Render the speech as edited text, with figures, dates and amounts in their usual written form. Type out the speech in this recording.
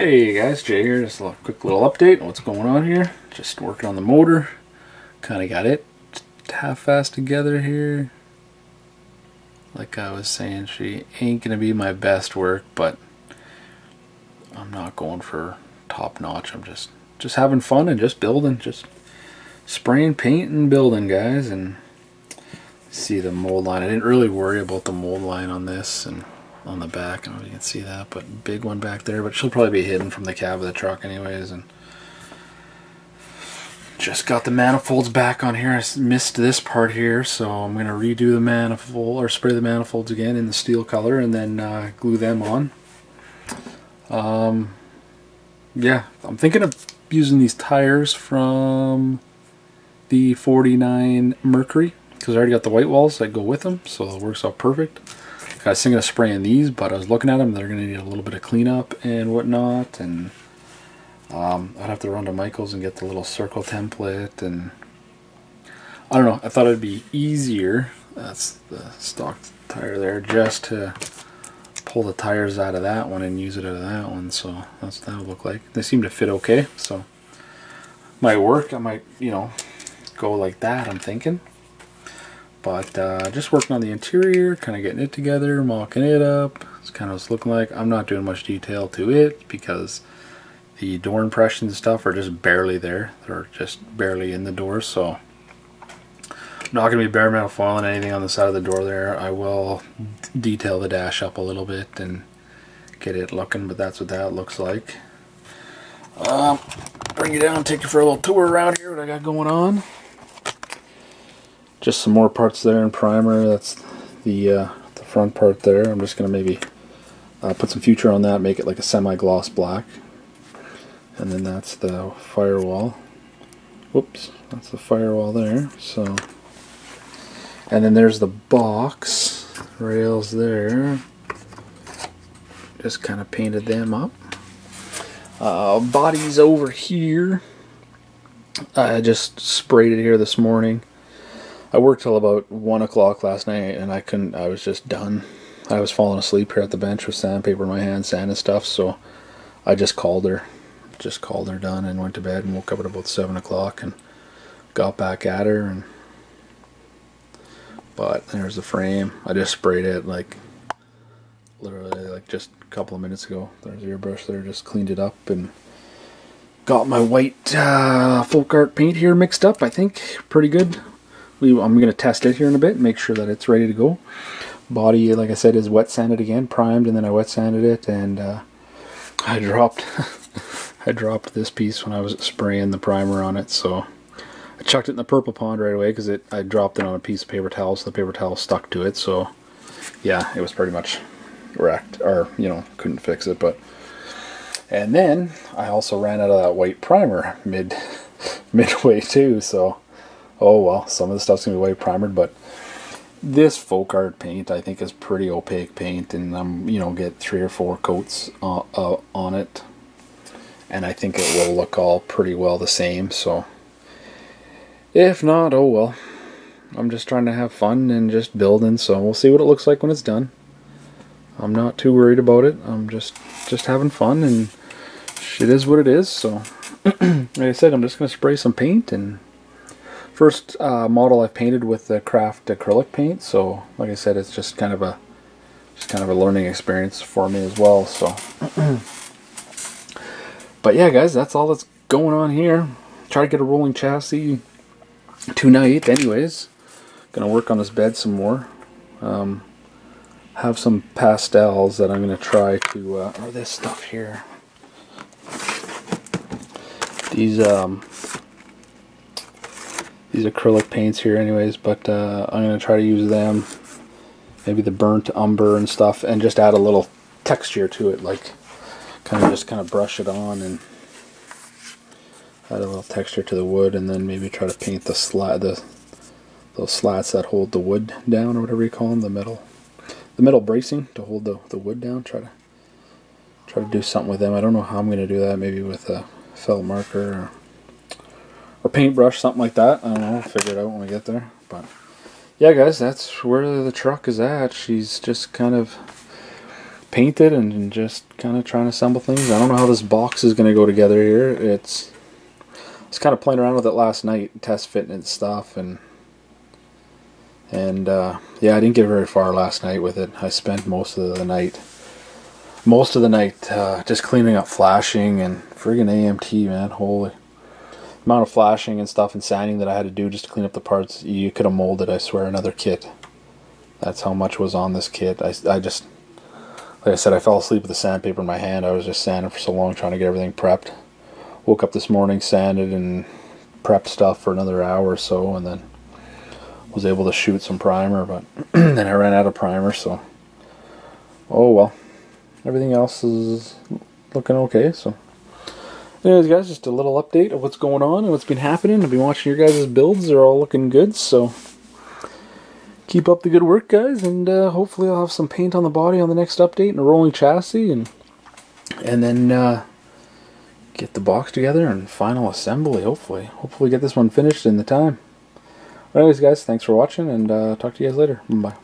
Hey guys, Jay here. Just a quick little update on what's going on here. Just working on the motor. Kind of got it half-assed together here. Like I was saying, she ain't gonna be my best work, but I'm not going for top-notch. I'm just having fun and just building, just spraying paint and building, guys. And see the mold line. I didn't really worry about the mold line on this and on the back. I don't know if you can see that, but big one back there, but she'll probably be hidden from the cab of the truck anyways. And just got the manifolds back on here. I missed this part here, so I'm gonna redo the manifold, or spray the manifolds again in the steel color, and then glue them on. Yeah, I'm thinking of using these tires from the 49 Mercury because I already got the white walls that go with them, so it works out perfect. I was thinking of spraying these, but I was looking at them. They're going to need a little bit of cleanup and whatnot, and I'd have to run to Michael's and get the little circle template, and I don't know. I thought it'd be easier. That's the stock tire there, just to pull the tires out of that one and use it out of that one. So that's what that would look like. They seem to fit okay, so might work. I might, you know, go like that, I'm thinking. But just working on the interior, kind of getting it together, mocking it up. It's kind of what it's looking like. I'm not doing much detail to it because the door impressions and stuff are just barely there. They're just barely in the door, so I'm not going to be bare metal foiling anything on the side of the door there. I will detail the dash up a little bit and get it looking, but that's what that looks like. Bring you down, take you for a little tour around here, what I got going on. Just some more parts there in primer. That's the front part there. I'm just going to maybe put some future on that, make it like a semi-gloss black. And then that's the firewall. Whoops, that's the firewall there. So, and then there's the box rails there. Just kind of painted them up. Bodies over here. I just sprayed it here this morning. I worked till about 1 o'clock last night, and I was just done. I was falling asleep here at the bench with sandpaper in my hand, sanding stuff, so I just called her done, and went to bed and woke up at about 7 o'clock and got back at her. But there's the frame. I just sprayed it like literally like just a couple of minutes ago. There's the airbrush there, just cleaned it up and got my white folk art paint here mixed up. I think pretty good. I'm going to test it here in a bit, make sure that it's ready to go. Body, like I said, is wet sanded again, primed, and then I wet sanded it, and I dropped I dropped this piece when I was spraying the primer on it, so I chucked it in the purple pond right away because I dropped it on a piece of paper towel, so the paper towel stuck to it. So yeah, it was pretty much wrecked, or you know, couldn't fix it. But and then I also ran out of that white primer midway too, so. Oh well, some of the stuff's going to be white primered, but this folk art paint I think is pretty opaque paint, and I'm get 3 or 4 coats on it, and I think it will look all pretty well the same. So if not, oh well. I'm just trying to have fun and just building, so we'll see what it looks like when it's done. I'm not too worried about it. I'm just having fun, and shit is what it is. So like I said, I'm just going to spray some paint. And first model I've painted with the Craft acrylic paint, so like I said, it's just kind of a learning experience for me as well. So, but yeah, guys, that's all that's going on here. Try to get a rolling chassis tonight, anyways. Gonna work on this bed some more. Have some pastels that I'm gonna try to, or this stuff here. These acrylic paints here anyways, but I'm going to try to use them, maybe the burnt umber and stuff, and just add a little texture to it, like kind of brush it on and add a little texture to the wood, and then maybe try to paint the those slats that hold the wood down, or whatever you call them, the metal bracing to hold the wood down. Try to do something with them. I don't know how I'm going to do that, maybe with a felt marker or paintbrush, something like that. I don't know, I'll figure it out when we get there. But yeah, guys, that's where the truck is at. She's just kind of paint it and just kind of trying to assemble things. I don't know how this box is going to go together here. I was kind of playing around with it last night, test fitting and stuff, and yeah, I didn't get very far last night with it. I spent most of the night just cleaning up flashing and friggin' AMT, man. Holy amount of flashing and stuff and sanding that I had to do just to clean up the parts. You could have molded, I swear, another kit. That's how much was on this kit. I just, like I said, I fell asleep with the sandpaper in my hand. I was just sanding for so long trying to get everything prepped. Woke up this morning, sanded and prepped stuff for another hour or so, and then was able to shoot some primer, but then I ran out of primer, so oh well. Everything else is looking okay, so anyways, guys, just a little update of what's going on and what's been happening. I've been watching your guys' builds. They're all looking good, so keep up the good work, guys, and hopefully I'll have some paint on the body on the next update and a rolling chassis, and then get the box together and final assembly, hopefully get this one finished in the time. Anyways, guys, thanks for watching, and talk to you guys later. Bye.